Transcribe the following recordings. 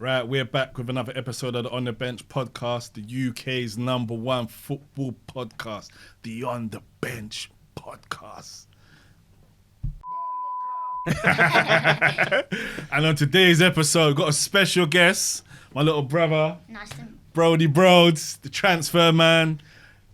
Right, we're back with another episode of the On The Bench podcast, the UK's #1 football podcast, the On The Bench podcast. And on today's episode, got a special guest, my little brother, Nice to Broady Broads, the transfer man.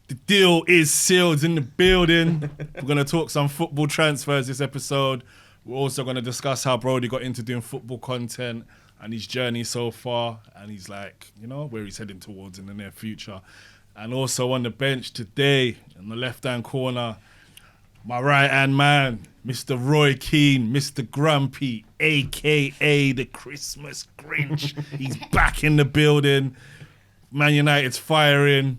The deal is sealed in the building. We're going to talk some football transfers this episode. We're also going to discuss how Broady got into doing football content and his journey so far, and he's like, you know, where he's heading towards in the near future. And also on the bench today, in the left-hand corner, my right-hand man, Mr. Roy Keane, Mr. Grumpy, a.k.a. the Christmas Grinch. He's back in the building. Man United's firing.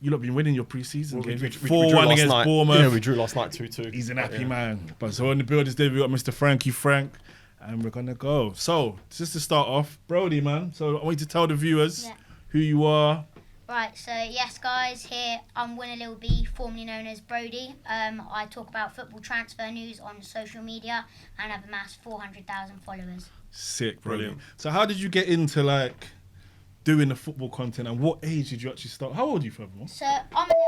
You lot been winning your pre-season games. 4-1 against Bournemouth. Yeah, we drew last night 2-2. He's an happy man. But so on the build today, we got Mr. Frankie Frank, and we're going to go. So, just to start off, Broady, man. So, I want you to tell the viewers who you are. Right, so yes, guys, here I'm WinnerLilB, formerly known as Broady. I talk about football transfer news on social media and have amassed 400,000 followers. Sick, brilliant. So, how did you get into, like, doing the football content, and what age did you actually start? How old are you, furthermore? So, I'm 11.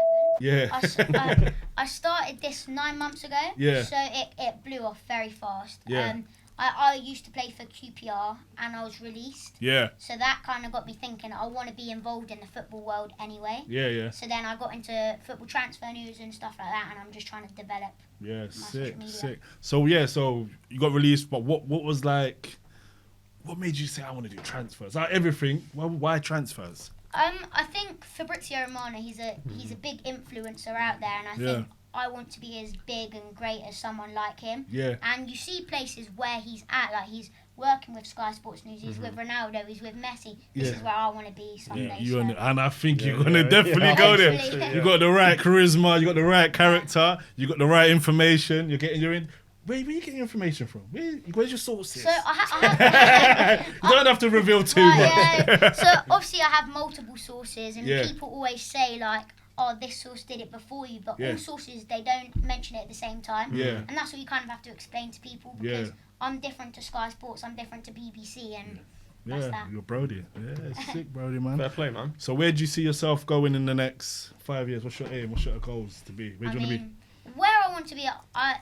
Yeah. I started this 9 months ago. Yeah. So, it blew off very fast. Yeah. I used to play for QPR and I was released. Yeah. So that kind of got me thinking I want to be involved in the football world anyway. Yeah, yeah. So then I got into football transfer news and stuff like that, and I'm just trying to develop. Yeah, sick, social media. sick. So, yeah, so you got released, but what was like, what made you say, I want to do transfers? Like everything, why transfers? I think Fabrizio Romano, he's a big influencer out there, and I think I want to be as big and great as someone like him. Yeah. And you see places where he's at, like he's working with Sky Sports News, he's with Ronaldo, he's with Messi. This is where I want to be someday. Yeah, and I think you're going to definitely go there. Hopefully. You got the right charisma, you got the right character, you got the right information, you're getting your in. Where you getting your information from? Where's your sources? So I have you don't have to reveal too much. Yeah. So obviously I have multiple sources, and people always say like, oh, this source did it before you, but all sources, they don't mention it at the same time. Yeah. And that's what you kind of have to explain to people, because I'm different to Sky Sports, I'm different to BBC, and that's that. You're Broady. Yeah, sick Broady, man. Fair play, man. So where do you see yourself going in the next 5 years? What's your aim? What's your goals to be? Where do you want to be? Where I want to be,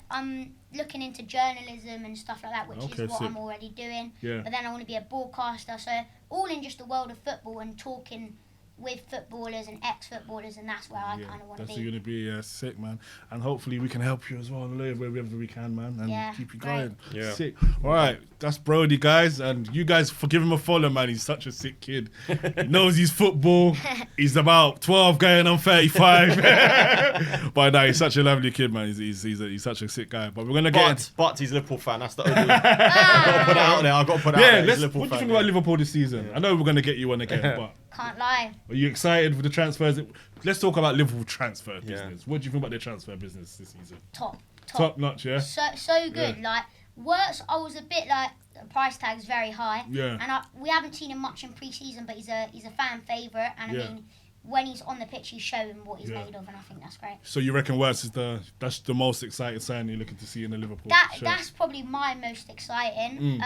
I'm looking into journalism and stuff like that, which is what I'm already doing. Yeah. But then I want to be a broadcaster, so all in just the world of football and talking with footballers and ex-footballers, and that's where I kind of want to be. That's where you're going to be, sick, man. And hopefully we can help you as well, wherever we can, man, and keep you going. Yeah. Sick. All right, that's Broady, guys, and you guys give him a follow, man. He's such a sick kid. He knows his football. He's about 12 going on 35. But no, he's such a lovely kid, man. He's such a sick guy. But we're going to get... But he's a Liverpool fan. That's the only... I've got to put it out there. I've got to put it out there. What do you think about Liverpool this season? I know we're going to get you on again, but... Can't lie. Are you excited with the transfers? Let's talk about Liverpool transfer business. What do you think about their transfer business this season? Top Notch, yeah? So good. Like, worse, I was a bit like, the price tag's very high. Yeah. And we haven't seen him much in pre-season, but he's a fan favourite. And I mean, when he's on the pitch, he's showing what he's made of, and I think that's great. So you reckon worse is that's the most exciting sign you're looking to see in the Liverpool shirt? That's probably my most exciting.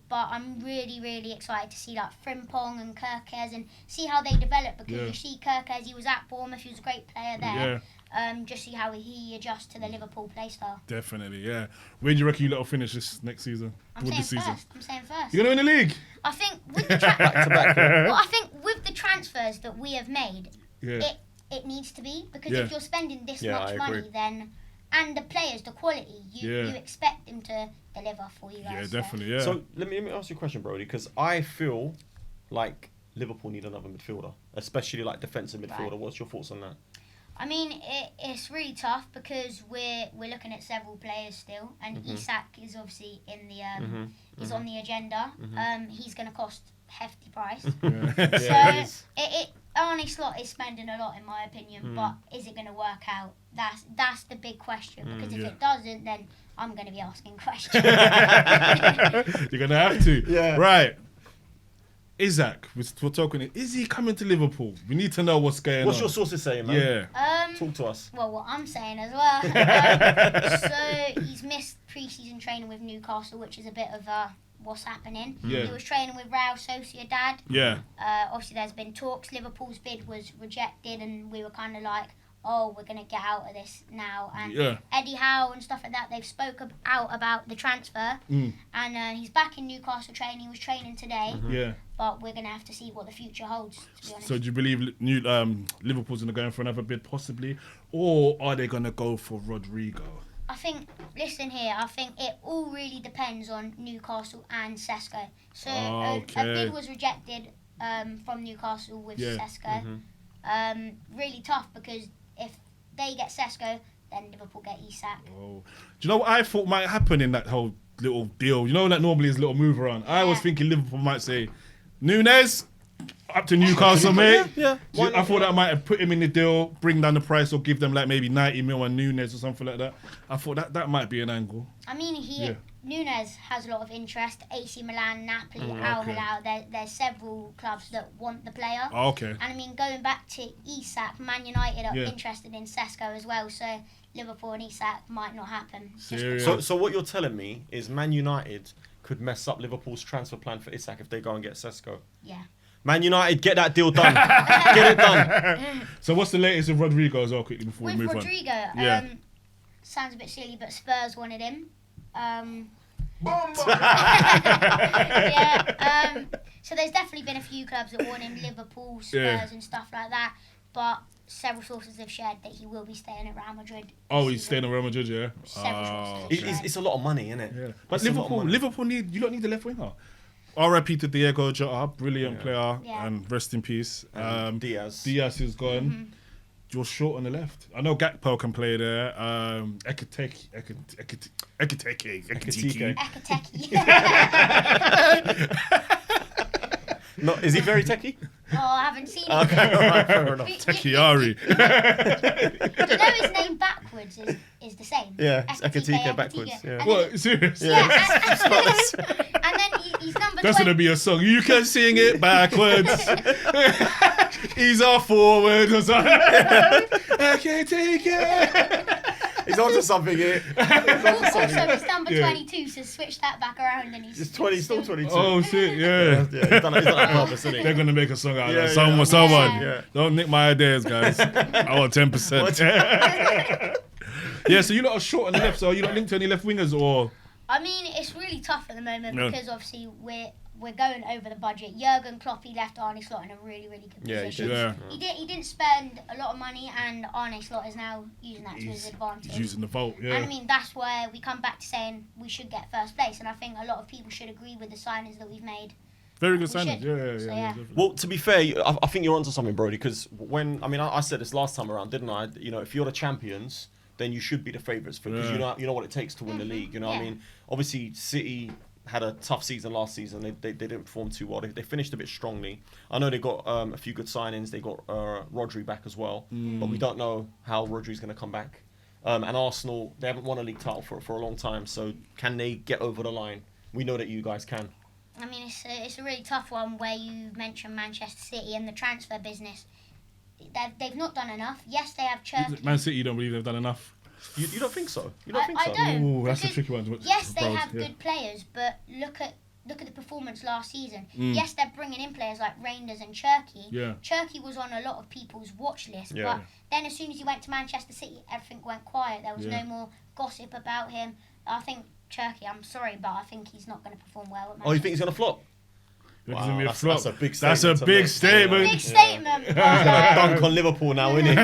But I'm really, really excited to see like Frimpong and Kirkes and see how they develop, because you see Kirkes, he was at Bournemouth, he was a great player there. Just see how he adjusts to the Liverpool play style. Definitely, yeah. Where do you reckon you lot will finish this next season? I'm saying first. You're going to win the league? I think with the I think with the transfers that we have made, it needs to be, because if you're spending this much money, then and the players, the quality, you expect them to deliver for you guys. Yeah, definitely, yeah. So let me ask you a question, Broady, because I feel like Liverpool need another midfielder, especially like defensive midfielder. Right. What's your thoughts on that? I mean, it's really tough, because we're looking at several players still, and Isak is obviously in the is on the agenda. He's going to cost hefty price. So Arne Slot is spending a lot, in my opinion, but is it going to work out? That's the big question, because if it doesn't, then I'm going to be asking questions. You're going to have to. Yeah. Right. Isak, we're talking. Is he coming to Liverpool? We need to know what's going on. What's your sources saying, man? Yeah. Talk to us. Well, what I'm saying as well. So he's missed pre-season training with Newcastle, which is a bit of a what's happening. Yeah. He was training with Real Sociedad. Yeah. Obviously, there's been talks. Liverpool's bid was rejected, and we were kind of like, oh, we're going to get out of this now. And Eddie Howe and stuff like that, they've spoken out about the transfer. And he's back in Newcastle training. He was training today. Yeah. But we're going to have to see what the future holds, to be honest. So do you believe Liverpool's going to go in for another bid possibly? Or are they going to go for Rodrigo? I think, listen here, I think it all really depends on Newcastle and Sesko. So a bid was rejected from Newcastle with Sesko. Really tough because if they get Sesko, then Liverpool get Isak. Oh. Do you know what I thought might happen in that whole little deal? You know that normally is a little move around. I was thinking Liverpool might say, Nunes, up to Newcastle, mate. Yeah. I thought that might have put him in the deal, bring down the price, or give them like maybe 90 mil on Nunes or something like that. I thought that might be an angle. I mean, Nunes has a lot of interest. AC Milan, Napoli, Al Hilal. There's several clubs that want the player. Oh, okay. And I mean, going back to Isak, Man United are interested in Sesko as well. So Liverpool and Isak might not happen. Serious? So what you're telling me is Man United could mess up Liverpool's transfer plan for Isak if they go and get Sesko. Yeah. Man United, get that deal done. Get it done. So what's the latest with Rodrigo as well, quickly before we move Rodrigo, on? sounds a bit silly, but Spurs wanted him. So there's definitely been a few clubs that want him, Liverpool, Spurs and stuff like that. But several sources have shared that he will be staying at Real Madrid. Oh, he's staying at Real Madrid, yeah? Several sources have shared. It's a lot of money, isn't it? Yeah. But Liverpool you don't need the left winger. RIP to Diego Jota, brilliant player, and rest in peace. Diaz is gone. You're short on the left. I know Gakpo can play there. Ekiteke. No, is he very techie? Oh, I haven't seen him. Okay, all right, fair enough. Tekiari. You know his name backwards is the same. Yeah, it's Ekiteke backwards. Yeah. What, serious? Yeah, and then he's number 20. That's going to be a song. You can sing it backwards. He's our forward or something. Ekiteke. He's onto something here. Also, he's number 22, so switch that back around and he's 20, still 22. Oh, shit, yeah. He's done that on purpose, isn't he? They're going to make a song out of that. Yeah, Someone. Yeah. Don't nick my ideas, guys. I want 10%. Yeah, so you're not short on the left, so are you not linked to any left wingers or? I mean, it's really tough at the moment because obviously we're going over the budget. Jurgen Klopp, he left Arne Slot in a really, really good position. He didn't spend a lot of money, and Arne Slot is now using that to his advantage. He's using the vault, And I mean, that's where we come back to saying we should get first place, and I think a lot of people should agree with the signings that we've made. Very good signings, yeah. Well, to be fair, I think you're onto something, Broady, because I said this last time around, didn't I? You know, if you're the champions, then you should be the favourites because you know what it takes to win the league. You know what I mean? Obviously, City had a tough season last season. They didn't perform too well. They finished a bit strongly. I know they got a few good signings. They got Rodri back as well, but we don't know how Rodri's going to come back. And Arsenal, they haven't won a league title for a long time. So can they get over the line? We know that you guys can. I mean, it's a really tough one where you mentioned Manchester City and the transfer business. They've not done enough. Yes, they have Turkey. Man City, you don't believe they've done enough? You don't think so? I don't. Ooh, that's a tricky one. Yes, they have good players, but look at the performance last season. Yes, they're bringing in players like Reinders and Cherky. Cherky was on a lot of people's watch list, but then as soon as he went to Manchester City, everything went quiet. There was no more gossip about him. I think Cherky, I'm sorry, but I think he's not going to perform well at Manchester. Oh, you think he's going to flop? Wow, that's a big statement. That's a big statement. Big statement. He's going to dunk on Liverpool now, isn't he? Do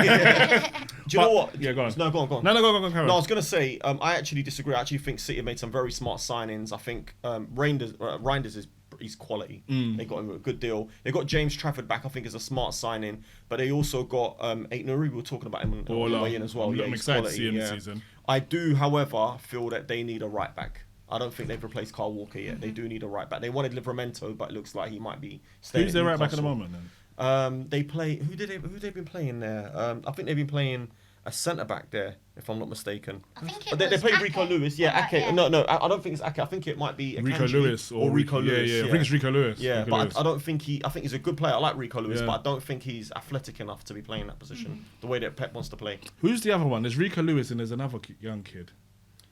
you know what? Yeah, go on. No, go on. No, go on. No, I was going to say, I actually disagree. I actually think City made some very smart signings. I think Reinders is quality. They got him a good deal. They got James Trafford back, I think, is a smart signing. But they also got Aït-Nouri. We were talking about him on the way in as well. I'm excited to see him this season. I do, however, feel that they need a right back. I don't think they've replaced Kyle Walker yet. They do need a right back. They wanted Livramento, but it looks like he might be staying. Who's their right back at the moment then? They play. Who they've been playing there? I think they've been playing a centre back there, if I'm not mistaken. I think they play Rico Lewis. Yeah, Ake. No, I don't think it's Ake. I think it might be Rico Lewis or Rico Lewis. Yeah, I think it's Rico Lewis. Yeah, but I don't think I think he's a good player. I like Rico Lewis, but I don't think he's athletic enough to be playing that position the way that Pep wants to play. Who's the other one? There's Rico Lewis and there's another young kid.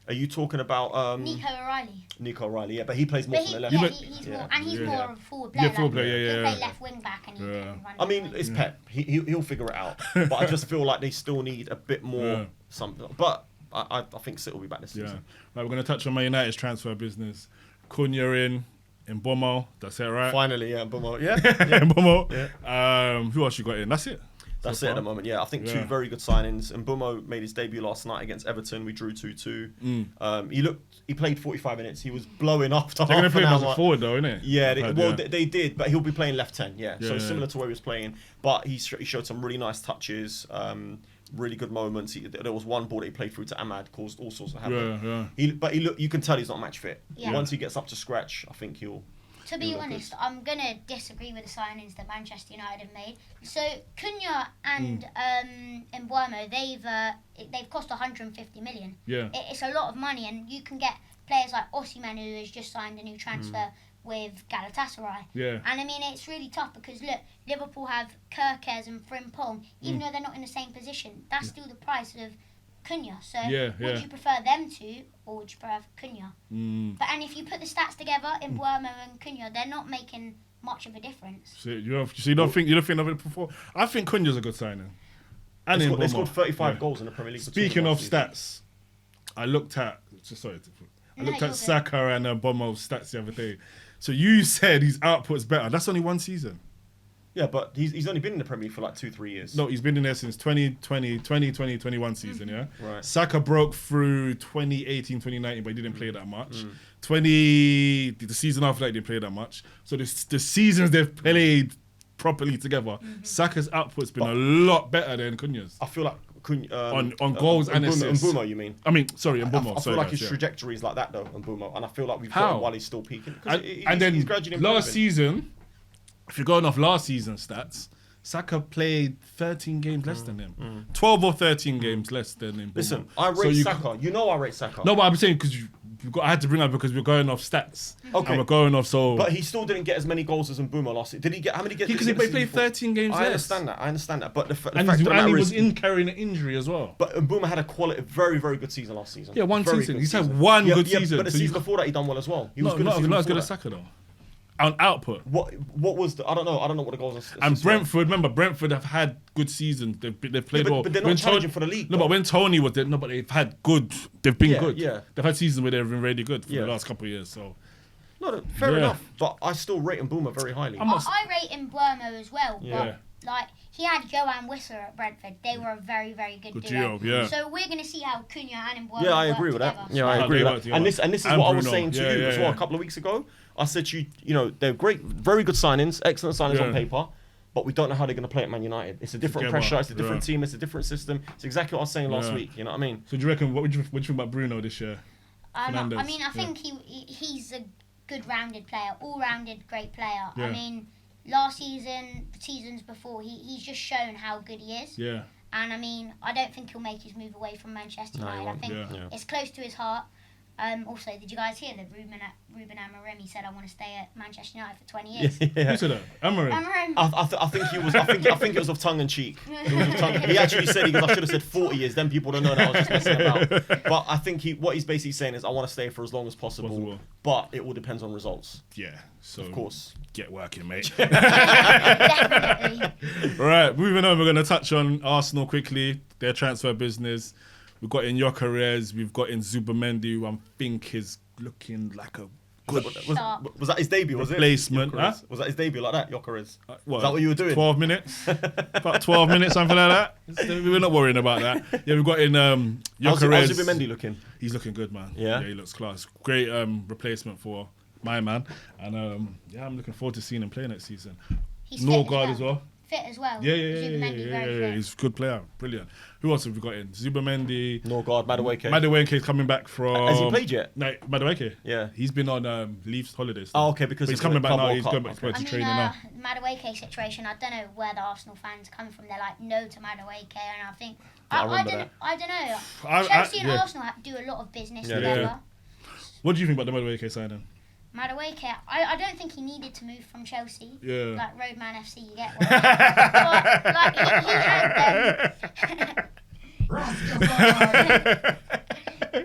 Are you talking about Nico O'Reilly. Nico O'Reilly? Yeah, but he plays more But from the he, left. yeah, he's Yeah. more, and he's Yeah. more of a forward player. Yeah, forward player, He'll yeah. play left wing back and he can run. I mean, down it's the Pep. He'll figure it out. But I just feel like they still need a bit more something. But I think City will be back this Yeah. season. Right, we're going to touch on Man United's transfer business. Cunha in Bomo. That's it, right? Finally, yeah, Bumo. Yeah. In Bomo. Yeah. Who else you got in? That's it. That's so it at far. the moment. Yeah, I think two Yeah. very good signings. And Bumo made his debut last night against Everton. We drew 2-2. He played 45 minutes. He was blowing up. They're going to play him as a forward, though, innit? Yeah, I've heard, they did, but he'll be playing left 10. Yeah, so Yeah. similar to where he was playing. But he showed some really nice touches, really good moments. There was one ball that he played through to Ahmad, caused all sorts of havoc. Yeah. You can tell he's not match fit. Yeah. Once he gets up to scratch, I think he'll. To be honest, I'm going to disagree with the signings that Manchester United have made. So Cunha and Mbeumo, they've cost 150 million. Yeah. It's a lot of money, and you can get players like Osimhen, who has just signed a new transfer with Galatasaray. Yeah. And I mean, it's really tough because look, Liverpool have Kerkez and Frimpong, even though they're not in the same position. That's still the price of Cunha. So would you prefer them two, or would you prefer Cunha? But and if you put the stats together in Mbeumo and Cunha, they're not making much of a difference. So you don't think of it before? I think Cunha's a good signing. And They Mbeumo. scored 35 goals in the Premier League. Speaking of stats, I looked at good. Saka and Bomo's stats the other day. So you said his output's better. That's only one season. Yeah, but he's only been in the Premier League for like 2-3 years. No, he's been in there since 2021 season, yeah? Right. Saka broke through 2018, 2019, but he didn't play that much. The season after that, he didn't play that much. So the seasons they've played properly together, Saka's output's been a lot better than Cunha's. I feel like On goals and assists. Mbeumo, you mean? I mean, sorry, Mbeumo. I feel like his trajectory is like that though, Mbeumo, and I feel like we've got him while he's still peaking. And then he's gradually last improving. season, if you're going off last season's stats, Saka played 13 games less than him. 12 or 13 games less than him. Listen, I rate Saka. You know I rate Saka. No, but I'm saying because I had to bring up because we're going off stats. Okay. And we're going off But he still didn't get as many goals as Mbeumo last year. Did he get how many games? Because he played 13 games I less. understand that. But the fact And of the he matter was is, carrying an injury as well. But Mbeumo had a very, very good season last season. Yeah, one Very season. good He's had season. one good season. But the So season before that, he done well as well. He was good. Not the season as good before as that. Saka though. On output. What was the? I don't know what the goals are. And Brentford, remember, Brentford have had good seasons. They've played well. But they're not challenging for the league. No, though. but when Tony was there, no, but they've had good. They've been good. Yeah. They've had seasons where they've been really good for Yeah. the last couple of years. So No, fair Yeah. enough. But I still rate Mbeumo very highly. I rate Mbeumo as well. Yeah. But like he had Joanne Whistler at Brentford. They were a very, very good duo. duo, yeah. So we're going to see how Cunha and Mbeumo Yeah, I work agree with that. together. Yeah, I How agree they with work that. And together. this is And what I was Bruno. saying to Yeah, you yeah, as well yeah. a couple of weeks ago. I said to you, they're great, very good signings, excellent signings Yeah. on paper, but we don't know how they're going to play at Man United. It's a different Together, pressure, it's a different yeah. team, it's a different system. It's exactly what I was saying last Yeah. week. You know what I mean? So do you reckon? What do you think about Bruno this year? I Fernandes, mean, I think he's a good rounded player, all-rounded great player. Yeah. I mean, last season, seasons before, he's just shown how good he is. Yeah. And I mean, I don't think he'll make his move away from Manchester No, he United. I won't. think Yeah. it's close to his heart. Also, did you guys hear that Ruben Amorim, he said, I want to stay at Manchester United for 20 years. Who said that? Amorim. Amorim. I think he was. I think it was of tongue in cheek. He actually said I should have said 40 years. Then people don't know that I was just messing about. But I think what he's basically saying is I want to stay for as long as possible. But it all depends on results. Yeah. So Of course. get working, mate. Definitely. Right, moving on. We're going to touch on Arsenal quickly. Their transfer business. We've got in Gyökeres. We've got in Zubamendi, who I think is looking like a good Was that his debut? Was replacement. it? Huh? Was that his debut like that? Gyökeres? What, Is that what you were doing? 12 minutes. About 12 minutes, something like that. We're not worrying about that. Yeah, we've got in How's Gyökeres. Zubamendi looking? He's looking good, man. Yeah? He looks class. Great replacement for my man. And I'm looking forward to seeing him play next season. He's fit Norgard as well. Fit as well. Yeah. Zubamendi, very fit. He's a good player. Brilliant. Who else have we got in? Zubamendi. Norgard, Madueke. Madueke coming back from... Has he played yet? No, Madueke. Yeah. He's been on leave holidays. Oh, okay, because But he's of the coming back Club now. World He's Cup. going back to I mean, training now. Madueke situation, I don't know where the Arsenal fans come from. They're like, no to Madueke, and I think... I I remember don't know. I- Chelsea and yeah. Arsenal do a lot of business Yeah, together. yeah. What do you think about the Madueke signing? Madueke, I don't think he needed to move from Chelsea. Yeah. Like Roadman FC, you get one. But like he had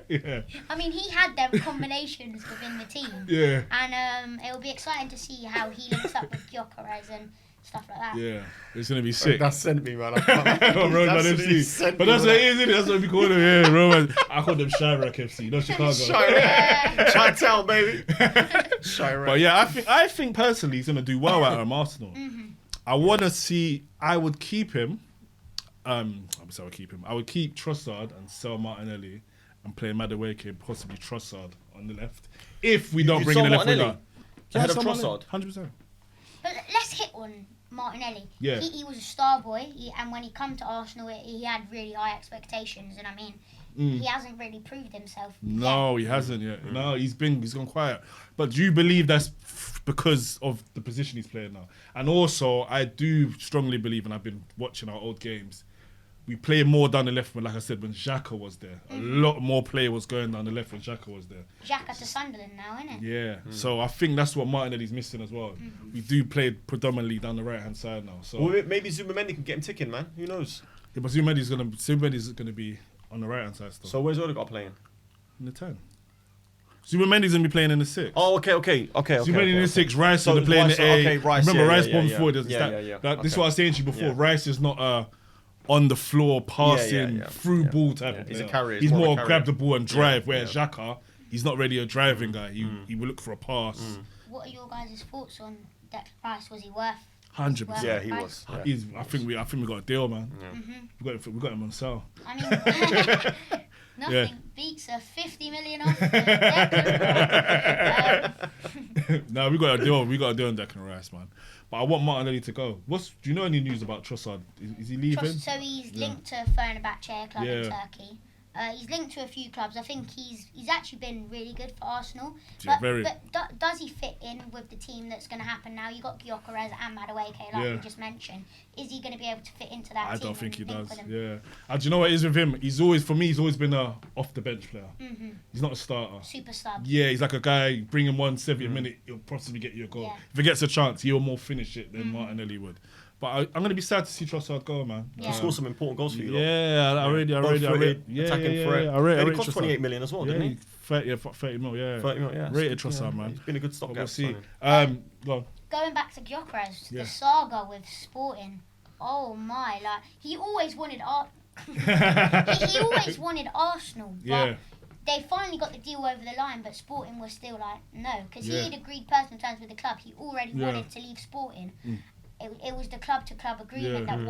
Yeah. I mean, he had them combinations within the team. Yeah. And it will be exciting to see how he links up with Gyökeres and stuff like that. Yeah. It's going to be sick. That sent me, man. Roman FC. But that's what it is, isn't it? That's what we call them. Yeah, Roman. I call them Chirac FC. Not Chicago. Chi-town, baby. Chirac. But yeah, I think personally he's going to do well at Arsenal. I want to see. I would keep him. I would keep Trossard and sell Martinelli and play Madueke and possibly Trossard on the left. If we don't bring in a left winger. Ahead of Trossard? 100%. But let's hit on Martinelli. Yeah. He was a star boy, and when he come to Arsenal, he had really high expectations. And I mean, he hasn't really proved himself. No, he hasn't yet. No, he's gone quiet. But do you believe that's because of the position he's playing now? And also, I do strongly believe, and I've been watching our old games, we play more down the left, like I said, when Xhaka was there. A lot more play was going down the left when Xhaka was there. Xhaka to Sunderland now, isn't it? Yeah, so I think that's what Martinelli's missing as well. We do play predominantly down the right-hand side now. So well, maybe Zubamendi can get him ticking, man. Who knows? Yeah, but Zubamendi's gonna be on the right-hand side still. So where's Odegaard playing? In the 10. Zubamendi's gonna be playing in the 6. Oh, okay. Zubamendi in the 6, Rice is gonna play in the 8. Okay, Rice, Remember, yeah, Rice yeah, bomb yeah, forward. yeah. This is what I was saying to you before. Yeah. Rice is not on the floor passing through ball type of player. He's a carrier. He's more a carrier. grab the ball and drive. Whereas Xhaka, he's not really a driving guy. He will look for a pass. What are your guys' thoughts on Declan Rice? Was he worth? 100%. Yeah, he was. Yeah. I think we got a deal, man. We got him on sale. I mean, nothing beats a 50 million off Declan Rice. No, we got a deal. We got a deal on Declan Rice, man. But I want Martinelli to go. Do you know any news about Trossard? Is he leaving? So he's linked to Fenerbahce club in Turkey. He's linked to a few clubs. I think he's actually been really good for Arsenal. Yeah, but does he fit in with the team that's going to happen now? You got Gyökeres and Madueke, like we just mentioned. Is he going to be able to fit into that team? I don't think he does. Yeah. And do you know what it is with him? He's always been a off the bench player. He's not a starter. Super sub. Yeah, he's like a guy. Bring him 70 minute, he'll possibly get you a goal. Yeah. If he gets a chance, he'll more finish it than Martinelli would. But I'm going to be sad to see Trossard go, man. Yeah. He scored some important goals for you. Yeah, I read. Attacking threat. And he cost 28 million as well, didn't he? 30 mil, yeah. 30 mil, yeah. Rated Trossard, man. He's been a good stopgap. We'll see. Go on. Going back to Gyökeres, the saga with Sporting. Oh my, like he always wanted he always wanted Arsenal, but they finally got the deal over the line, but Sporting was still like no, because he had agreed personal terms with the club. He already wanted to leave Sporting. It was the club-to-club agreement that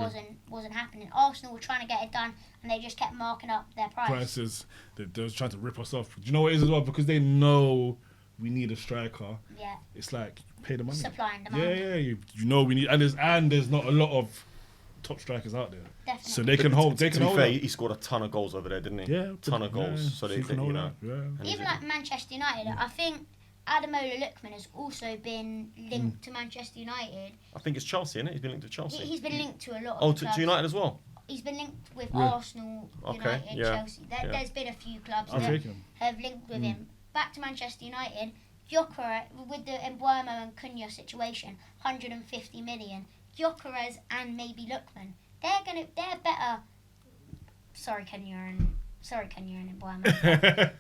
wasn't happening. Arsenal were trying to get it done, and they just kept marking up their prices. They was trying to rip us off. Do you know what it is as well? Because they know we need a striker. Yeah. It's like pay the money. Supply and demand. Yeah. You know we need, and there's not a lot of top strikers out there. Definitely. So they can hold. They can hold. To be fair, he scored a ton of goals over there, didn't he? Yeah, ton of goals. Yeah, so they can you know. Even like Manchester United, I think Ademola Lookman has also been linked to Manchester United. I think it's Chelsea, isn't it? He's been linked to Chelsea. He's been linked to a lot of clubs. clubs. To United as well? He's been linked with Arsenal, United, Chelsea. There's been a few clubs that have linked with him. Back to Manchester United, Gyökeres, with the Mbeumo and Cunha situation, 150 million. Gyökeres and maybe Lookman, they're better. Sorry, Cunha and Mbeumo.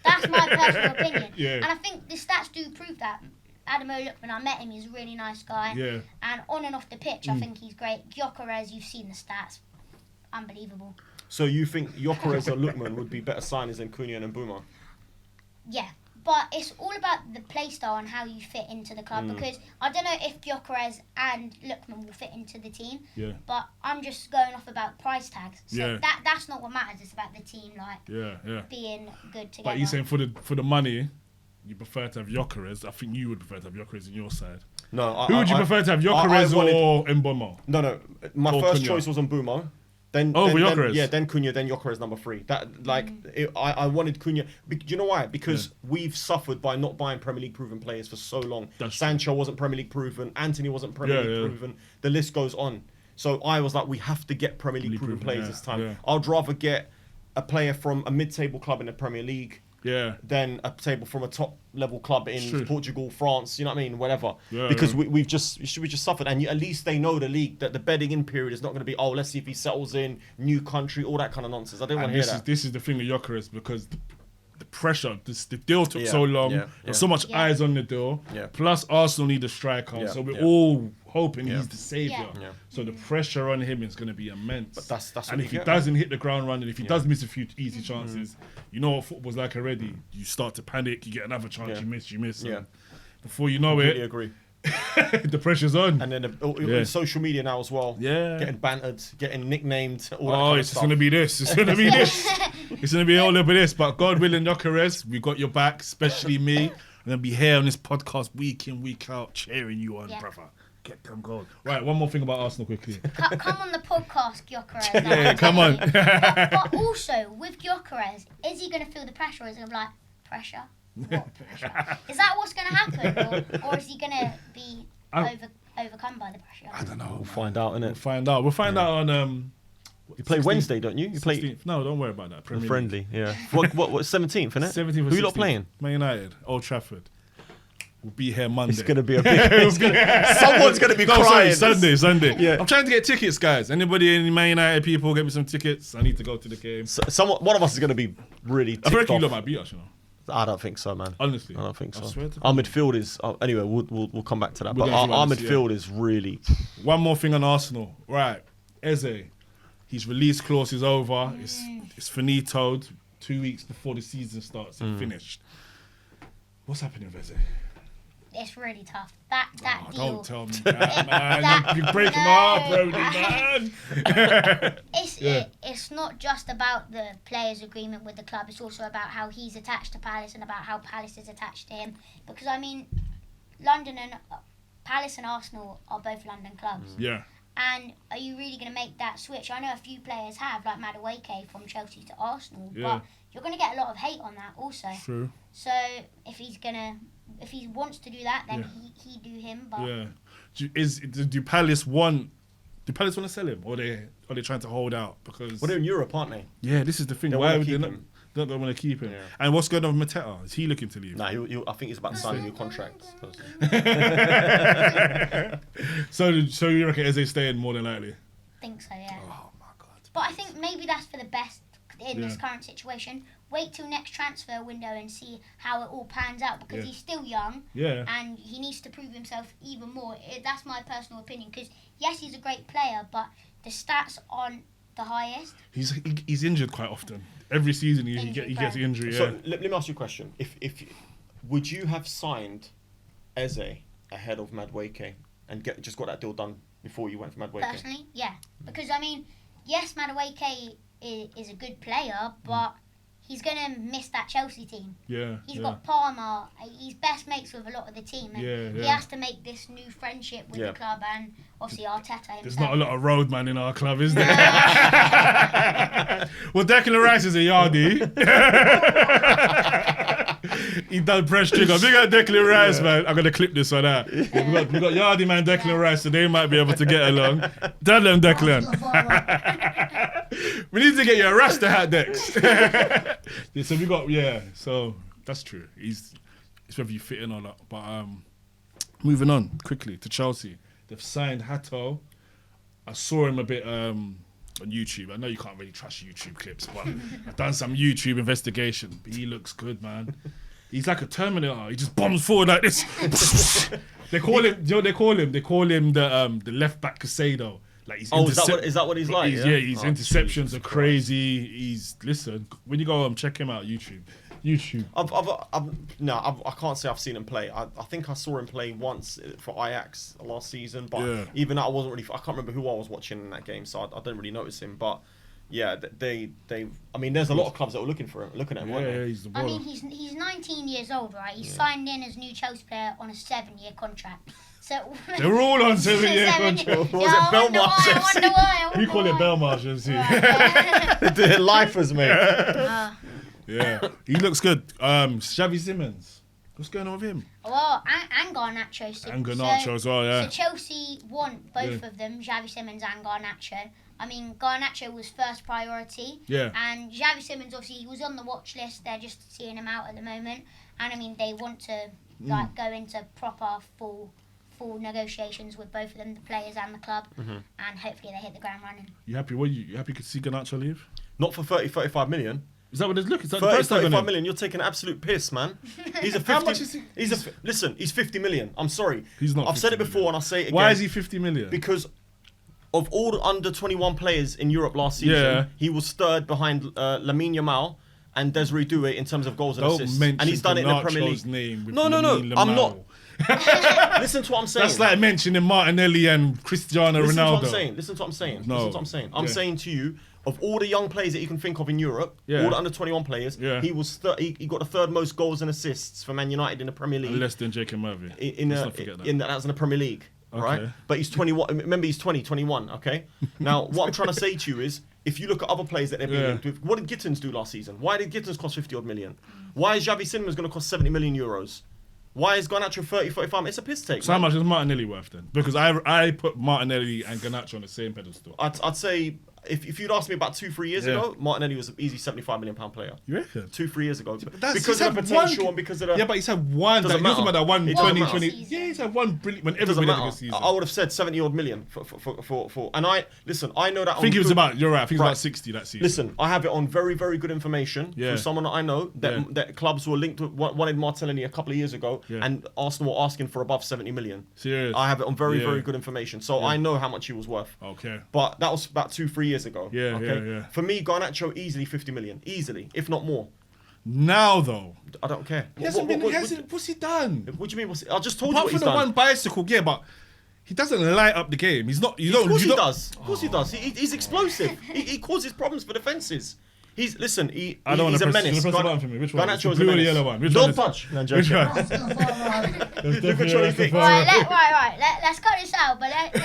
That's my personal opinion. Yeah. And I think the stats do prove that. Ademola Lookman, I met him, he's a really nice guy. Yeah. And on and off the pitch, I think he's great. Gyökeres, you've seen the stats. Unbelievable. So you think Gyökeres or Lookman would be better signings than Cunha and Mbeumo? Yeah. But it's all about the play style and how you fit into the club, because I don't know if Gyökeres and Lookman will fit into the team. Yeah. But I'm just going off about price tags. So Yeah. that's not what matters. It's about the team being good together. But you're saying for the money, you prefer to have Gyökeres. I think you would prefer to have Gyökeres on your side. No. Who would you prefer to have, Gyökeres or Mbeumo? No. My first choice was Mbeumo. Then Cunha, then Gyökeres number 3. I wanted Cunha. Do you know why? Because we've suffered by not buying Premier League proven players for so long. Sancho wasn't Premier League proven. Anthony wasn't Premier League proven. The list goes on. So I was like, we have to get Premier League proven players this time. Yeah. I'd rather get a player from a mid-table club in the Premier League than a table from a top-level club in Portugal, France, you know what I mean, whatever. Yeah, because we just suffered, and at least they know the league, that the bedding-in period is not going to be, let's see if he settles in, new country, all that kind of nonsense. I didn't want to hear that. This is the thing with Gyökeres, because the pressure. The deal took so long. There's so much eyes on the deal. Plus, Arsenal need a striker, so we're all hoping he's the saviour. So the pressure on him is going to be immense. But that's and if he doesn't hit the ground running, if he does miss a few easy chances, you know what football's like already. You start to panic. You get another chance. You miss. And before you know it, agree. the pressure's on. And then social media now as well. Getting bantered, getting nicknamed. It's going to be this. It's going to be this. It's going to be all over this. But God willing, Gyökeres, we got your back, especially me. I'm going to be here on this podcast week in, week out, cheering you on, brother. Get them goals. Right, one more thing about Arsenal quickly. Come on the podcast, Gyökeres. Come on. But also, with Gyökeres, is he going to feel the pressure or is he going to be like, pressure? What pressure? Is that what's going to happen? Or is he going to be overcome by the pressure? I don't know. We'll find out, innit? We'll find out on... You play 16th? Wednesday, don't you? You play 16th. No, don't worry about that. Premier friendly, yeah. What 17th, isn't it? 17th. Who you lot playing? Man United, Old Trafford. We'll be here Monday. It's going to be a big... Someone's going to be crying. Sunday. Yeah. I'm trying to get tickets, guys. Anybody in Man United people, get me some tickets. I need to go to the game. One of us is going to be really ticked I reckon off. you lot might beat us, you know. I don't think so, man. Honestly, I don't think so. I swear to Our God. midfield is anyway. We'll come back to that. We'll But go through our this, midfield is really. One more thing on Arsenal, right? Eze, his release clause is over. It's finitoed 2 weeks before the season starts and finished. What's happening with Eze? It's really tough. That deal. Don't tell me that, man. You're breaking my heart, Broady, man. It's not just about the players' agreement with the club. It's also about how he's attached to Palace and about how Palace is attached to him. Because, I mean, Palace and Arsenal are both London clubs. Yeah. And are you really going to make that switch? I know a few players have, like Madueke from Chelsea to Arsenal, but you're going to get a lot of hate on that also. True. So if he wants to do that, then he do him. But Do Palace want to sell him, or are they trying to hold out because? Well, they're in Europe, aren't they? Yeah, this is the thing. They Why wanna would they keep not? him. Don't want to keep him. Yeah. And what's going on with Mateta? Is he looking to leave? Nah, I think he's about to sign a new contract. So you reckon Eze staying more than likely? think so, yeah. Oh my God. But I think maybe that's for the best in this current situation. Wait till next transfer window and see how it all pans out because he's still young and he needs to prove himself even more. That's my personal opinion because, yes, he's a great player, but the stats aren't the highest. He's injured quite often. Every season he gets injury. Yeah. So let me ask you a question. If would you have signed Eze ahead of Madueke and just got that deal done before you went for Madueke? Personally, yeah. Because, I mean, yes, Madueke is a good player, but he's going to miss that Chelsea team. Yeah. He's got Palmer. He's best mates with a lot of the team. And he has to make this new friendship with the club and obviously Arteta himself. There's not a lot of roadman in our club, is there? Well, Declan Rice is a yardie. He done press trigger. Big up Declan Rice, man. I'm going to clip this one out. We got yardie man Declan Rice, so they might be able to get along. Tell them, Declan. We need to get you a Rasta hat, Dex. So we got, so that's true. It's whether you fit in or not. But moving on quickly to Chelsea. They've signed Hato. I saw him a bit on YouTube. I know you can't really trust YouTube clips, but I've done some YouTube investigation. But he looks good, man. He's like a Terminator. He just bombs forward like this. They call him. You know what they call him? They call him the left back Casado. Like he's is that what he's like? His interceptions are crazy. Listen, when you go home, check him out. YouTube. I can't say I've seen him play. I think I saw him play once for Ajax last season, but even that I wasn't really. I can't remember who I was watching in that game, so I didn't really notice him. But yeah, they. I mean, there's a lot of clubs that were looking at him. Yeah, he's the baller. I mean, he's 19 years old, right? He's signed in as new Chelsea player on a 7-year contract. So they're all on 7-year contracts. Was it Belmarsh? We call it Belmarsh FC. The lifers, mate. Yeah, he looks good. Xavi Simons. What's going on with him? Well, and Garnacho. And Garnacho as well, yeah. So Chelsea want both of them, Xavi Simons and Garnacho. I mean, Garnacho was first priority. Yeah. And Xavi Simons, obviously, he was on the watch list. They're just seeing him out at the moment. And, I mean, they want to go into proper full negotiations with both of them, the players and the club. And hopefully they hit the ground running. You happy? You happy to see Garnacho leave? Not for 35 million. Is that what it's looking? Is that the price tag on 35 him? million. You're taking an absolute piss, man. He's a 50. How much is he? Listen, he's 50 million. I'm sorry. He's not I've said it 50 before million. and I'll say it again. Why is he 50 million? Because of all the under 21 players in Europe last season, Yeah. he was third behind Lamine Yamal and Desiree Doué in terms of goals and assists. And he's done it in the Premier Garnacho's League. name with No. Lamine I'm Yamal. not. Listen to what I'm saying. That's like mentioning Martinelli and Cristiano Listen Ronaldo. to what I'm saying. Listen to what I'm saying. No. Listen to what I'm saying. I'm Yeah. saying to you, of all the young players that you can think of in Europe, Yeah. all the under 21 players, Yeah. he was he got the third most goals and assists for Man United in the Premier League. Less than Jake and Murphy. Let's not forget that. That was in the Premier League, right? Okay. But he's 21. Remember, he's 21. Okay. Now, what I'm trying to say to you is, if you look at other players that they've been Yeah. linked with, what did Gittins do last season? Why did Gittins cost 50 odd million? Why is Xavi Simons going to cost 70 million euros? Why is Garnacho 30, 35? It's a piss take. So how man. much is Martinelli worth then? Because I put Martinelli and Garnacho on the same pedestal. I'd say if you'd asked me about 2-3 years Yeah. ago, Martinelli was an easy £75 million player. You reckon? 2-3 years ago. That's- Because he's of the had potential one- and because of the... Yeah, but he's had one. Doesn't You're talking matter. about that one It doesn't 2020. matter. Yeah, he's had one brilliant. When It doesn't everybody had a matter. good season. I would have said 70 odd million for and I listen. I know that. I think on it was good- about. You're right. I think it was Right. about 60 that season. Listen, I have it on very, very good information Yeah. from someone that I know that Yeah. that clubs were linked with wanted Martinelli a couple of years ago, Yeah. and Arsenal were asking for above 70 million. Serious. I have it on very, Yeah. very good information, so Yeah. I know how much he was worth. Okay. But that was about 2-3 years ago. Yeah, okay? yeah. For me, Garnacho easily 50 million, easily, if not more. Now though, I don't care. he hasn't been. What's he done? What do you mean? I just told you Apart what from he's the done. one bicycle, yeah, but he doesn't light up the game. He's not. You Of don't. course you he don't, does. Of course he does. He's explosive. He causes problems for defenses. He's listen. I don't He's a want to press. menace. Press the button for me. Which one? Garnacho It's the is a blue or the menace. yellow one? Which Don't one is- touch. No, I'm Which joking. one? Look which one he thinks. Right. Let's cut this out. But let's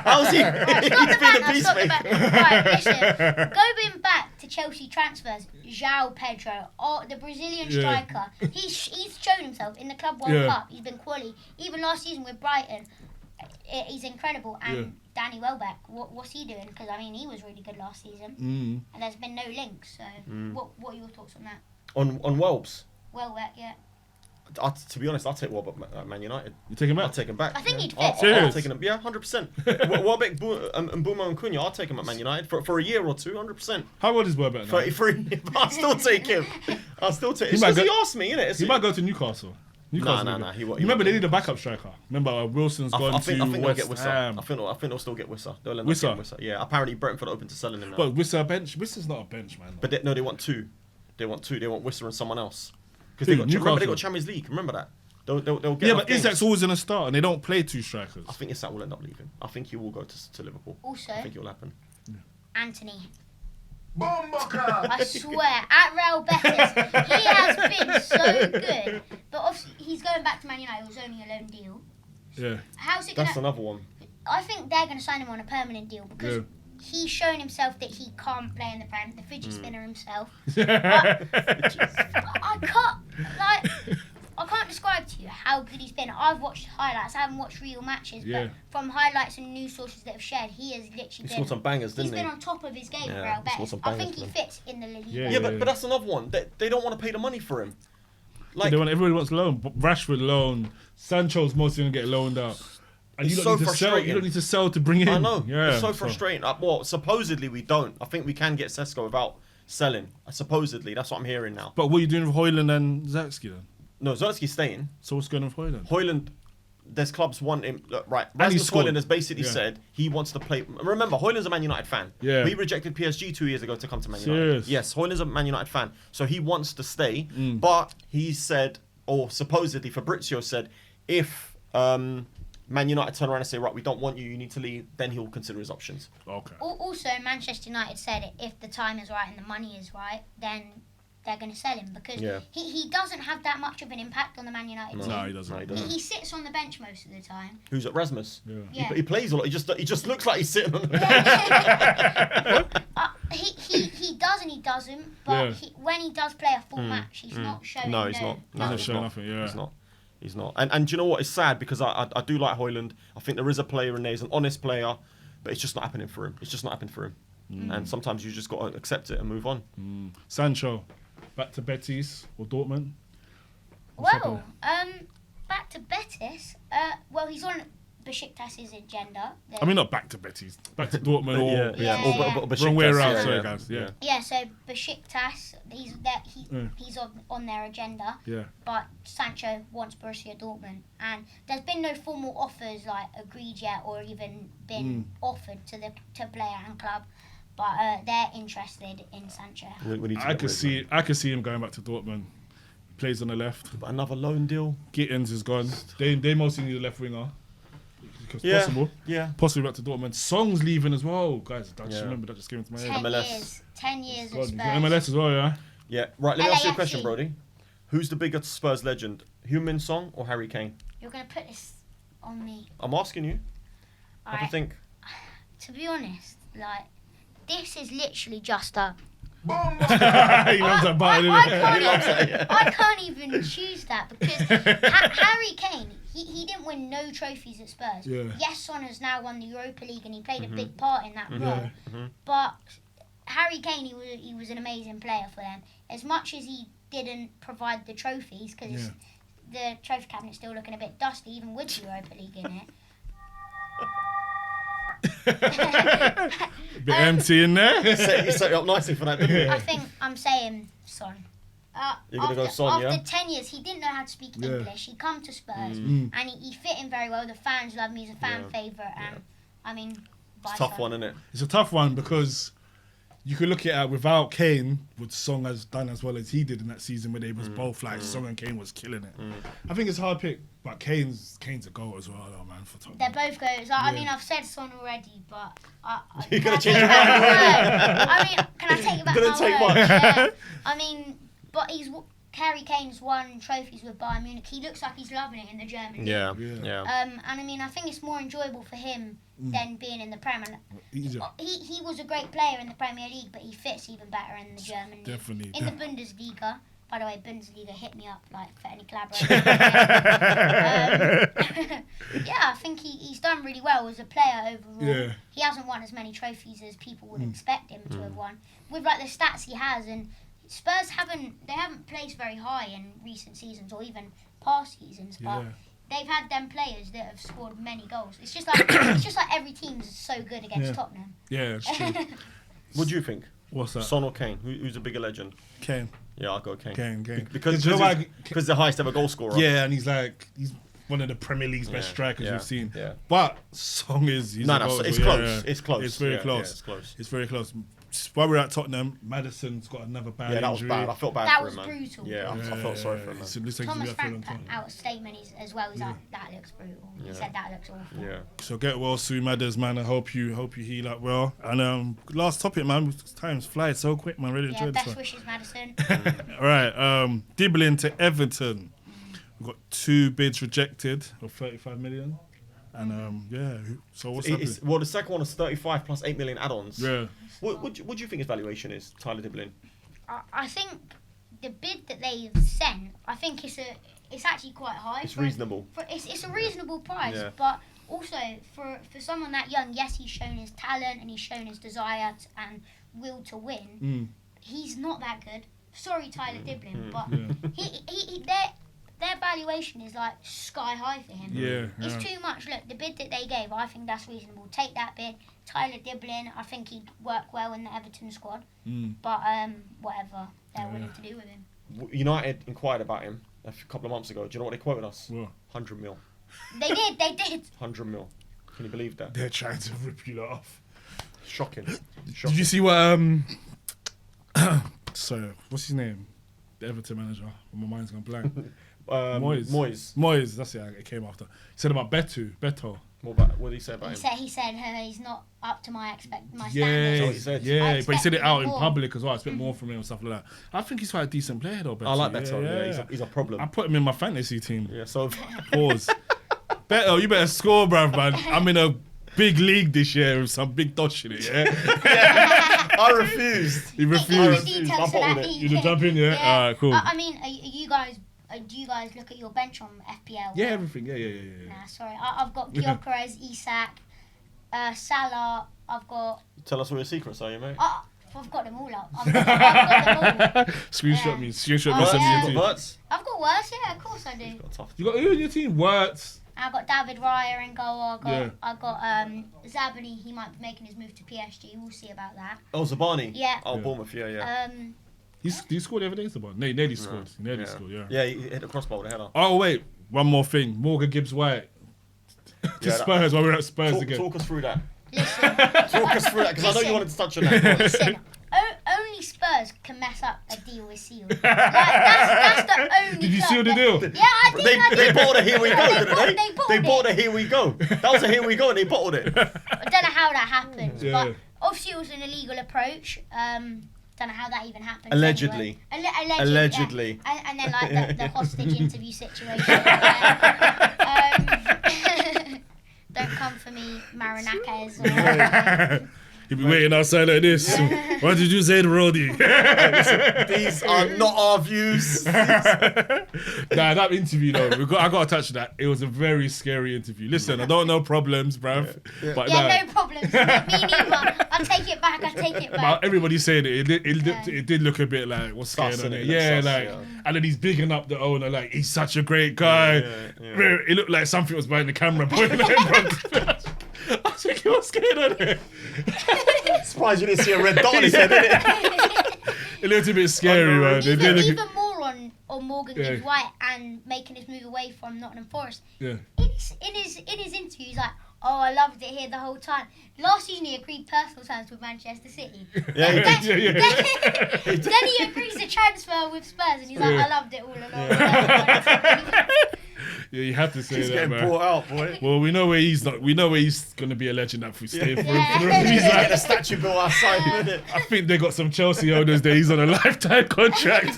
How's he? stop the He's been a banter, stop the peacemaker. banter. Right, listen. Going back to Chelsea transfers, João Pedro, the Brazilian Yeah. striker, he's shown himself in the Club World Yeah. Cup. He's been quality. Even last season with Brighton, he's incredible. And Danny Welbeck, what's he doing? Because I mean, he was really good last season, and there's been no links. So, what are your thoughts on that? On Welbs. Welbeck, yeah. To be honest, I'll take Welbeck at Man United. You take him I'll out. take him back. I think he'd I'll fit. Serious? take him. Yeah, 100%. Welbeck, and Bouma and Cunha, I'll take him at Man United for a year or two, 100%. How old is Welbeck now? 33. I'll still take him. I'll still take him. might It's 'cause go- he asked me, innit? He might go to Newcastle. Newcastle. Nah, he won't. You remember they need a backup striker. Remember Wilson's gone I think to they'll get West Wissa. Ham. I think they'll still get Wissa. They'll end up Wissa? getting Wissa. Yeah, apparently Brentford are open to selling him now. But Wissa bench. Wissa's not a bench man. But they want two. They want Wissa and someone else. Because Who, remember they Newcastle? got Champions League. Remember that. They'll get. Yeah, enough but games. Isak's always gonna start, and they don't play two strikers. I think Isak will end up leaving. I think he will go to Liverpool. Also, I think it will happen. Anthony. I swear, at Real Betis, he has been so good. But obviously, he's going back to Man United. It was only a loan deal. Yeah. How's it That's gonna? another one. I think they're gonna sign him on a permanent deal because Yeah. he's shown himself that he can't play in the Prem. The fidget spinner himself. yeah. I can't describe to you how good he's been. I've watched highlights. I haven't watched real matches, Yeah. but from highlights and news sources that have shared, he has literally He been. scored some bangers, He's didn't he? been on top of his game Yeah, for Real he scored Betis. some I bangers think he for them. fits in the La Liga. Yeah. Yeah, but that's another one. They don't want to pay the money for him. Like Everybody wants loan. Rashford loan. Sancho's mostly gonna get loaned out. And It's you so don't need to sell. frustrating. You don't need to sell to bring in. I know. Yeah. It's so frustrating. Well, supposedly we don't. I think we can get Sesko without selling. Supposedly, that's what I'm hearing now. But what are you doing with Hoyland and Zaksky then? No, Zerski's staying. So what's going on with Hoyland? Hoyland, there's clubs want him. Look, right, And he Rasmus scored. Hoyland has basically Yeah. said he wants to play. Remember, Hoyland's a Man United fan. Yeah. He rejected PSG 2 years ago to come to Man United. Serious? Yes, Hoyland's a Man United fan, so he wants to stay. Mm. But he said, or supposedly Fabrizio said, if Man United turn around and say, right, we don't want you, you need to leave, then he'll consider his options. Okay. Also, Manchester United said if the time is right and the money is right, then they're going to sell him because Yeah. he doesn't have that much of an impact on the Man United No. team. No, he doesn't. No, he doesn't. He sits on the bench most of the time. Who's at Rasmus? Yeah. Yeah. He plays a lot. He just looks like he's sitting on the bench. He does and he doesn't, but Yeah. when he does play a full match, he's not showing. No, he's not. He No, doesn't he's show not. nothing, yeah. He's not. He's not. And do you know what? It's sad because I do like Hoyland. I think there is a player in there. He's an honest player, but it's just not happening for him. It's just not happening for him. And sometimes you just got to accept it and move on. Sancho, back to Betis or Dortmund? Well, back to Betis. Well, he's on Besiktas's agenda. I mean, not back to Betis, back to Dortmund or Or wrong way around. yeah, Sorry, yeah. guys. Yeah. Yeah, so Besiktas, he's on their agenda. Yeah. But Sancho wants Borussia Dortmund, and there's been no formal offers like agreed yet, or even been offered to player and club. But they're interested in Sancho. We need to I get could rid of see him going back to Dortmund. Plays on the left. But another loan deal. Gittins is gone. They mostly need a left winger. Because Yeah, possible. yeah. Possibly back to Dortmund. Song's leaving as well, guys. I just Yeah. remember that just came into my head. 10 MLS. years. 10 years God, of he's Spurs. got MLS as well, yeah. Yeah. Right, let me ask you a LAFC. question, Brody. Who's the bigger Spurs legend? Heung-min Song or Harry Kane? You're going to put this on me. I'm asking you. Have a Alright, think. to be honest, like, this is literally just a... He loves that button, innit? I can't even choose that because Harry Kane, he didn't win no trophies at Spurs. Yeah. Yes, Son has now won the Europa League and he played a big part in that role. Yeah. But Harry Kane, he was an amazing player for them. As much as he didn't provide the trophies, because the trophy cabinet's still looking a bit dusty, even with the Europa League in it. Bit empty in there. You set it up nicely for that, didn't you? I think I'm saying Son. You're going to go Son, after yeah? 10 years, he didn't know how to speak Yeah. English. He come to Spurs Mm. and he fit in very well. The fans love me. He's a fan Yeah. favourite. And I mean, It's a tough one, isn't it? It's a tough one because you could look at it without Kane, what Song has done as well as he did in that season where they was both like Song and Kane was killing it. I think it's a hard pick, but Kane's a goal as well, though, man, for Tottenham. they're both goals. I mean, I've said Son already, but You're can gonna I change take your back mind. my word? I mean, can I take back Gonna my take word? much. Yeah. I mean, but Harry Kane's won trophies with Bayern Munich. He looks like he's loving it in the German league. Yeah, Yeah. yeah. And I mean, I think it's more enjoyable for him than being in the Premier League. Easier. He was a great player in the Premier League, but he fits even better in the German league. Definitely. In the Bundesliga, by the way, Bundesliga, hit me up like for any collaboration. Yeah, I think he's done really well as a player overall. Yeah. He hasn't won as many trophies as people would expect him to have won. With like the stats he has, and Spurs haven't placed very high in recent seasons or even past seasons, but Yeah. they've had them players that have scored many goals. It's just like every team's so good against Yeah. Tottenham. Yeah, it's true. What do you think? What's that? Son or Kane? Who's a bigger legend? Kane. Yeah, I'll go Kane. Kane. Because You know why- the highest ever goal scorer. Yeah, and he's one of the Premier League's best Yeah, strikers yeah, we've seen. yeah. But Song is... he's No, a no, goal it's as well, close. yeah. It's close. It's very Yeah, close. yeah, it's close. It's very close. While we're at Tottenham, Maddison's got another bad Yeah, that was injury. bad. I felt bad That for was him, man. brutal. Yeah, I felt sorry for him, man. So this takes Thomas me out for a long Frank put time. out a statement as well. He's like, that looks brutal. He Yeah. said that looks awful. Yeah. So get well soon, Madders, man. I hope you heal up well. And last topic, man. Times fly so quick, man. Really Yeah, enjoyed best this one. wishes, Madison. All right, Dibbling to Everton. We've got 2 bids rejected of 35 million. And yeah, so what's happening? Well, the second one is 35 plus 8 million add-ons. Yeah. What do you think his valuation is, Tyler Diblin? I think the bid that they've sent, I think it's actually quite high. It's reasonable. It's a reasonable price, Yeah. but also for someone that young, yes, he's shown his talent and he's shown his desire and will to win. He's not that good. Sorry, Tyler Diblin, but their valuation is like sky high for him. Yeah. It's too much. Look, the bid that they gave, I think that's reasonable. Take that bid. Tyler Diblin, I think he'd work well in the Everton squad. But whatever they're willing to do with him. United inquired about him a couple of months ago. Do you know what they quoted us? What? 100 mil. They did. 100 mil. Can you believe that? They're trying to rip you lot off. Shocking. Did you see what so what's his name? The Everton manager. My mind's gone blank. Moyes, that's it. It came after. He said about Beto. What did he say about him? He said he's not up to my standards. Yeah, what he said. yeah, but he said it out in more. public as well. I expect more from him and stuff like that. I think he's quite a decent player though. Beto. I like Beto. Yeah, he's a problem. I put him in my fantasy team. Yeah, so Pause. Beto, you better score, bruv, man. I'm in a big league this year with some big dosh in it, yeah? I refused. He Get the refused. details I for bottled that it. league. You gonna jump in, yeah? Alright, cool. I mean, are you guys? Do you guys look at your bench on FPL? Yeah, everything. Yeah. Nah, sorry. I've got Gyökeres, Isak, Salah. I've got. Tell us what your secrets are, you mate. I've got them all up. I've got them all. Screenshot me. Oh, Send me yeah. your team. Verts? I've got worse. Yeah, of course I do. Got tough. You got who in your team? Wirtz, I got David Raya in goal. I got Zabani. He might be making his move to PSG. We'll see about that. Oh, Zabani. Yeah. Oh, Bournemouth. Yeah. He scored the other day, Saban. Nearly scored. Nearly scored. Yeah. Yeah, he hit the crossbar with a header. Oh wait, one more thing. Morgan Gibbs White to Spurs while we're at Spurs again. Talk us through that. Listen. Talk us through that because I know you wanted to touch on that. Listen. Only Spurs can mess up a deal with Seal. Like, that's the only. Did you club seal the deal? Yeah, I did. They bought a Here We Go, didn't they? They bought a Here We Go. That was a Here We Go, and they bottled it. I don't know how that happened, Yeah. but obviously it was an illegal approach. Don't know how that even happened. Allegedly. Anyway. Allegedly. Yeah. And then like the hostage interview situation. Don't come for me, Marinakes. He'll be waiting outside like this. What did you say to Broady? These are not our views. Nah, that interview though, I got to touch that. It was a very scary interview. Listen, I don't know problems, bruv. But no problems. Me neither. I take it back. But everybody's saying it did look a bit like what's going on there. Yeah, and then he's bigging up the owner, like he's such a great guy. It looked like something was behind the camera. I was thinking, what's going on there? Surprised you didn't see a red dot on his head, didn't it? It looked a bit scary, man. Even more on Morgan Gibbs White and making his move away from Nottingham Forest. Yeah. In his interview, he's like, "Oh, I loved it here the whole time." Last season, he agreed personal terms with Manchester City. Yeah. Then he agrees to transfer with Spurs, and he's like, "I loved it all along." Yeah, you have to say He's that, getting man. brought out, boy. Well, we know where he's not. We know where he's gonna be a legend at. If we stay for him. He's like get a statue built outside, isn't it? I think they got some Chelsea owners there. He's on a lifetime contract.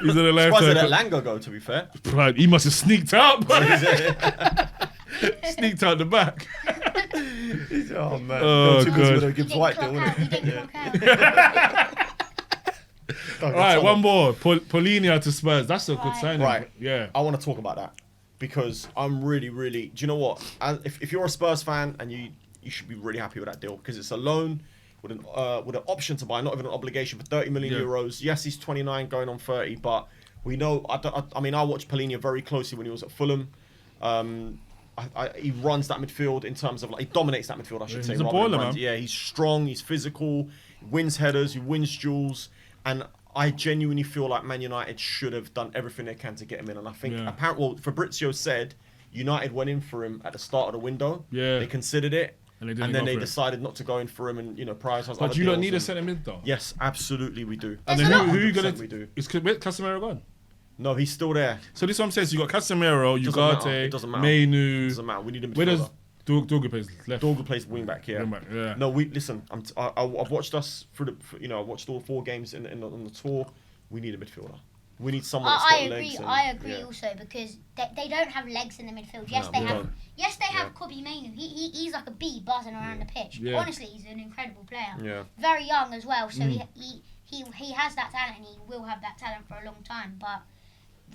He's on a Why lifetime. did that Lango go? To be fair, Right, he must have sneaked out. Sneaked out the back. oh man, Oh, too God. busy with a Gibbs White deal, He wasn't didn't clock out. All right, one more. Polinia to Spurs. That's a good signing. Right. Yeah. I want to talk about that because I'm really. Do you know what? If you're a Spurs fan and you should be really happy with that deal because it's a loan with an option to buy, not even an obligation for 30 million euros. Yes, he's 29, going on 30, but we know. I watched Polinia very closely when he was at Fulham. He runs that midfield in terms of he dominates that midfield. I should say. He's a baller, man. Yeah, he's strong. He's physical. He wins headers. He wins duels, and I genuinely feel like Man United should have done everything they can to get him in. And I think apparently, Fabrizio said United went in for him at the start of the window. Yeah. They considered it. And then they decided not to go in for him and prioritize. But you don't need a centre mid though. Yes, absolutely we do. And then who are you gonna? We do. Is Casemiro gone? No, he's still there. So this is what I'm saying. So you got Casemiro, It doesn't matter. Mainu. It doesn't matter. We need a midfielder. Where does Dorgu plays left? Dorgu plays wing back. Yeah. Yeah. No, listen. I've watched us through I watched all 4 games on the tour. We need a midfielder. We need someone that's got legs. I agree also because they don't have legs in the midfield. Yes, they have. Yes, they have Kobbie Mainoo. He's like a bee buzzing around the pitch. Yeah. Honestly, he's an incredible player. Yeah. Very young as well, so he has that talent and he will have that talent for a long time. But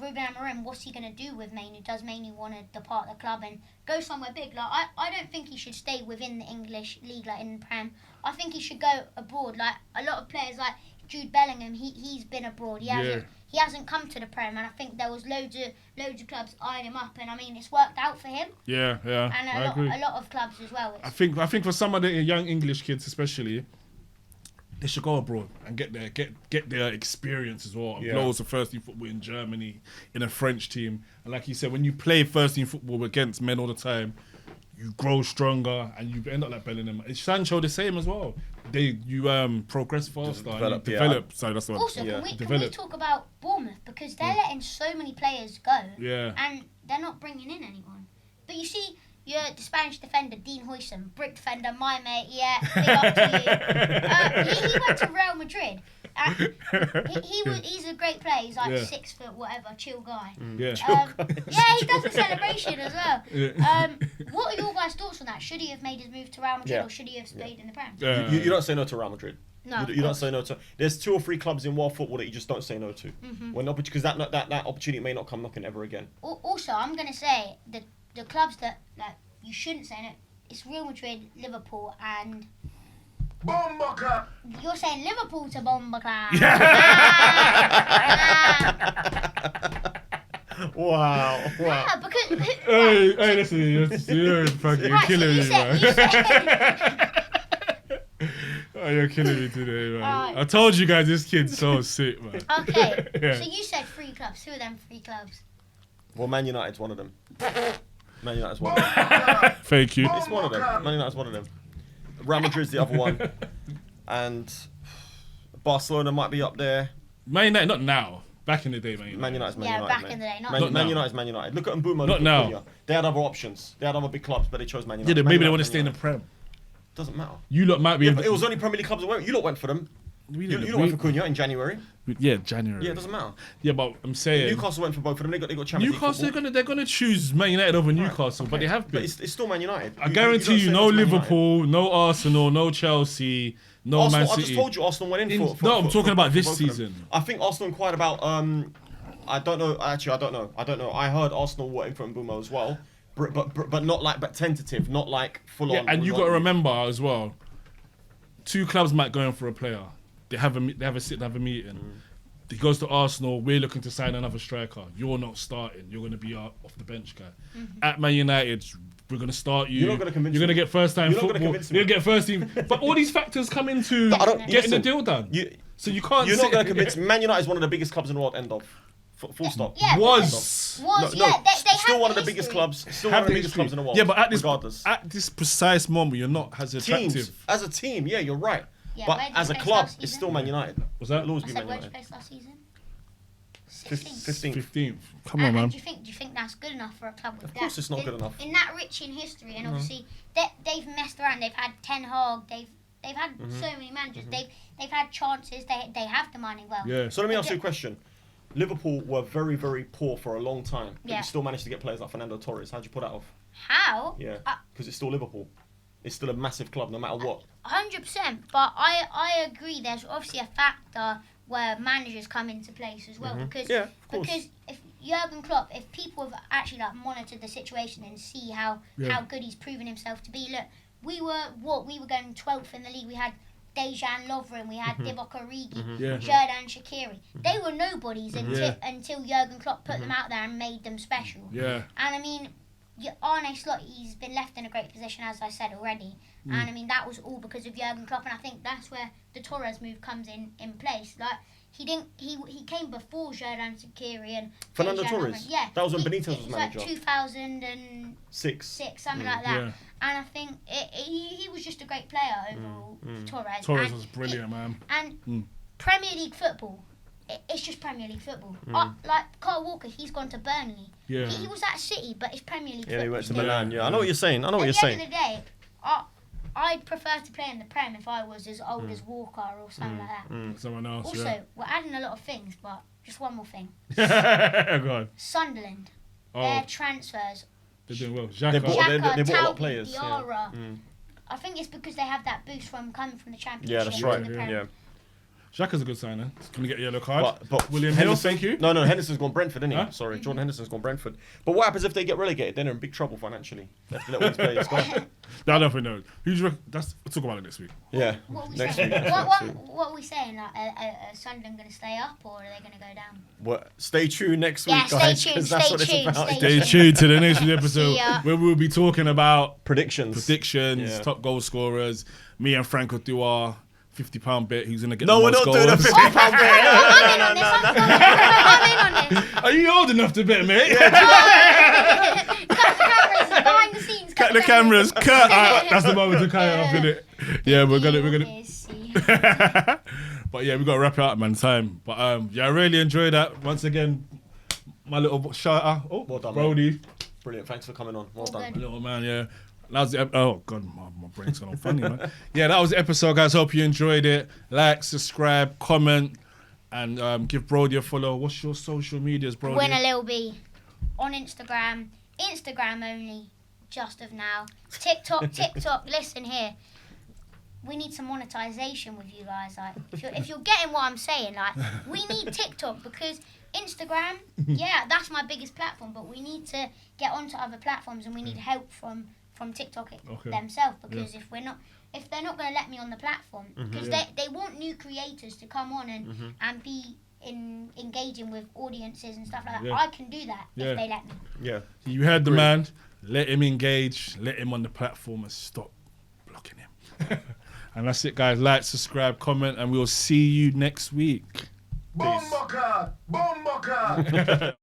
Ruben Amorim, what's he going to do with Mainoo? Does Mainoo want to depart the club and go somewhere big? Like I don't think he should stay within the English league, like in the Prem. I think he should go abroad. Like a lot of players, like Jude Bellingham, he's been abroad. He hasn't come to the Prem, and I think there was loads of clubs eyeing him up, and I mean it's worked out for him. Yeah. And I agree. a lot of clubs as well. I think for some of the young English kids, especially, they should go abroad and get their experience as well. Yeah. Loads of first team football in Germany, in a French team, and like you said, when you play first team football against men all the time, you grow stronger and you end up like Bellingham. It's Sancho the same as well. You progress faster. Develop. So that's what. Also, can we talk about Bournemouth because they're letting so many players go. Yeah. And they're not bringing in anyone. But you see, the Spanish defender Dean Huijsen, brick defender, my mate. Yeah, big up to you. He went to Real Madrid. He's a great player. He's like 6 foot, whatever, chill guy. Yeah. He does the celebration as well. What are your guys' thoughts on that? Should he have made his move to Real Madrid or should he have stayed in the Prem? You don't say no to Real Madrid. No, you don't say no to. There's 2 or 3 clubs in world football that you just don't say no to. Because that opportunity may not come knocking ever again. Also, I'm gonna say the clubs that you shouldn't say no. It's Real Madrid, Liverpool, and. Bomba Club. You're saying Liverpool to Bomba Club. Wow. Yeah, because Hey, listen, you're fucking Right, so killing you me, said, man. you said Oh, you're killing me today, man. Alright. I told you guys this kid's so sick, man. okay. Yeah. So you said 3 clubs. Who are them 3 clubs? Well, Man United's one of them. Man United's one of them. Thank you. It's one of them. Man United's one of them. Real Madrid's the other one. And Barcelona might be up there. Man United, not now. Back in the day, man. Man United's Man Yeah, United. back mate. in the day, not Man, now. Man United's Man United. Look at Mbeumo. Not look at now. Cunha. They had other options. They had other big clubs, but they chose Man Yeah, United. maybe they Man want to United, stay in the Man United. Prem. Doesn't matter. You lot might be. Yeah, but it was only Premier League clubs that went. You lot went for them. You lot went for Cunha in January. Yeah, January. Yeah, it doesn't matter. Yeah, but I'm saying Newcastle went for both of them. They got Champions League Newcastle, football. they're gonna choose Man United over Newcastle, but they have But been. it's still Man United. I guarantee you, don't no say that's Man United. Liverpool, no Arsenal, no Chelsea, no Arsenal, Man I City. just told you Arsenal went in for No, I'm talking about this both of them. season. I think Arsenal inquired about. I don't know. Actually, I don't know. I heard Arsenal were in for Mbeumo as well, but not like, but tentative, not like full Yeah, on. and you got to on. remember as well. 2 clubs might go in for a player. They have a meeting. He goes to Arsenal. We're looking to sign another striker. You're not starting. You're going to be off the bench guy. At Man United, we're going to start you. You're not gonna convince You're going to me. get first time You're not gonna football. convince me. You're going to get first team. But all these factors come into getting listen, the deal done. So you can't. You're not sit- going to convince. Man United is one of the biggest clubs in the world. End of. Full stop. Yeah, Was. yeah, they Still have one of the history. biggest clubs. Still Have one of the the biggest history. clubs in the world. Yeah, but regardless. at this precise moment, you're not as attractive. Teams as a team, yeah, you're right. Yeah, but where did you as a place club, last it's season? still Man United. Was that? It'll always I be said, Man where did you United. place last season? 15th. 15th. Come on, And man. do you think that's good enough for a club with that? Of course it's not good enough. In that rich in history, and obviously they've messed around. They've had Ten Hag. They've had so many managers. They've had chances. They have the money. Well, Yeah. So let me ask you a question. Liverpool were very, very poor for a long time, but Yeah. you still managed to get players like Fernando Torres. How'd you pull that off? how? Yeah, because it's still Liverpool. It's still a massive club, no matter what. 100%. But I agree. There's obviously a factor where managers come into place as well because Yeah, of course. because if Jurgen Klopp, if people have actually like monitored the situation and see how good he's proven himself to be. Look, we were going 12th in the league. We had Dejan Lovren, we had Divock Origi, Yeah. Xherdan Shaqiri. They were nobodies until Jurgen Klopp put them out there and made them special. Yeah. And I mean, Arne Slot, he's been left in a great position, as I said already. And I mean, that was all because of Jurgen Klopp, and I think that's where the Torres move comes in place. Like, he came before Xherdan Shaqiri and Fernando Dejan Torres? Lovren. Yeah. That was when Benitez it was like manager. 2006, something like that. Yeah. And I think he was just a great player overall, Torres. Torres And was brilliant, man. And Premier League football, it's just Premier League football. Like Kyle Walker, he's gone to Burnley. Yeah. He was at City, but it's Premier League Yeah, football. he went to still. Milan. Yeah, I know what you're saying. I know what At you're the saying. end of the day, I'd prefer to play in the Prem if I was as old as Walker or something like that. Someone else. Also, we're adding a lot of things, but just one more thing. Yeah. Go on. Sunderland, Oh, their transfers. they're doing well. They Xhaka. bought- they bought a lot of Tauki, players, yeah. Diarra. I think it's because they have that boost from coming from the Championship. Yeah, that's into right. the Prem. Yeah. Xhaka's a good signer. He's going to get a yellow card. But William Hill, thank you. No, Henderson's gone Brentford, isn't he? Huh? Sorry, Jordan Henderson's gone Brentford. But what happens if they get relegated? Then they're in big trouble financially. They have to let all these players go. I don't know. We'll talk about it next week. Yeah. What are we Next saying? week. What are we saying? Like, are Sunderland going to stay up or are they going to go down? What? Stay tuned next Yeah, week, stay guys, tuned, 'cause that's stay what it's tuned, about. stay Stay tuned to the next episode See ya. where we'll be talking about Predictions. predictions, Yeah. top goal scorers. Me and Frank will do our £50 bet. Who's going to get No, the we're most not goals. doing a £50 bet. I'm in on this. I'm in on this. Are you old enough to bet, mate? Cut the cameras behind the scenes. Cut the cameras. Cut. That's the moment to cut it off, innit? Yeah, we're gonna. But yeah, we got to wrap it up, man. Time. But yeah, I really enjoyed that. Once again, my little shout out. Oh, Well done, Broady. Brilliant. Thanks for coming on. Well All done. good. Little man, yeah. That was the oh god, my brain's gone all funny, man. Yeah, that was the episode, guys. Hope you enjoyed it. Like, subscribe, comment, and give Broady a follow. What's your social medias, Broady? WinnerLilB on Instagram. Instagram only, just of now. TikTok. Listen here. We need some monetization with you guys. Like, if you're getting what I'm saying, like, we need TikTok because Instagram, yeah, that's my biggest platform. But we need to get onto other platforms, and we need help from TikTok themselves because if they're not going to let me on the platform because they want new creators to come on and be in engaging with audiences and stuff like that. Yeah. I can do that Yeah. if they let me. Yeah. You heard the Agree. man. Let him engage. Let him on the platform and stop blocking him. And that's it, guys. Like, subscribe, comment, and we'll see you next week. Bomba clad. Bomba clad.